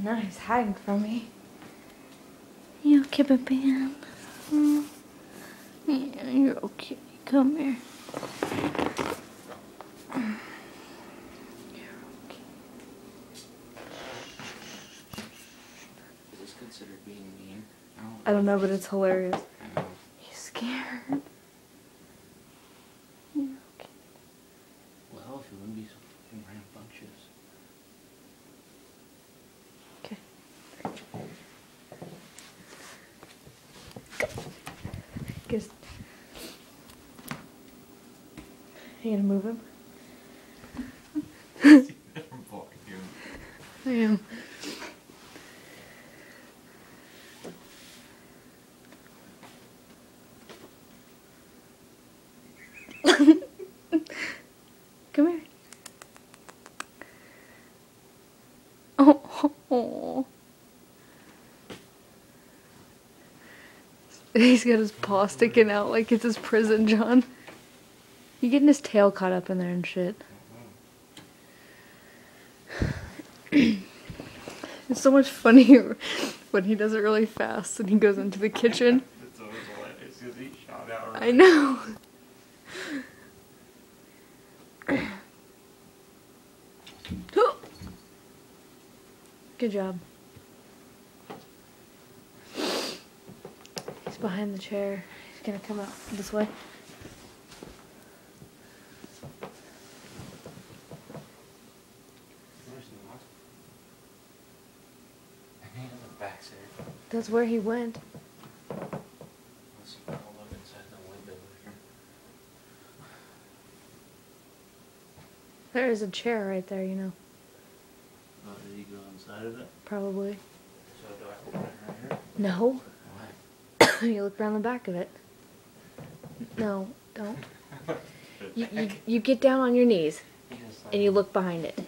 now he's hiding from me. You okay, baby? Oh. Yeah, you're okay. Come here. Is this considered being mean? I don't know, but it's hilarious. I know. He's scared. You're okay. Well, if you wouldn't be so fucking rambunctious. Okay. Just. You gonna move him? I am. Come here. Oh. He's got his paw sticking out like it's his prison, John. You getting his tail caught up in there and shit. It's so much funnier when he does it really fast and he goes into the kitchen. It's always hilarious because he shot out right. I know. Good job. He's behind the chair. He's gonna come out this way. Where's he not? I need him in the back, sir. That's where he went. Let's all look inside the window here. There is a chair right there, you know. Oh, did he go inside of it? Probably. So do I open it right here? No. Why? You look around the back of it. No, don't. You get down on your knees and you look behind it.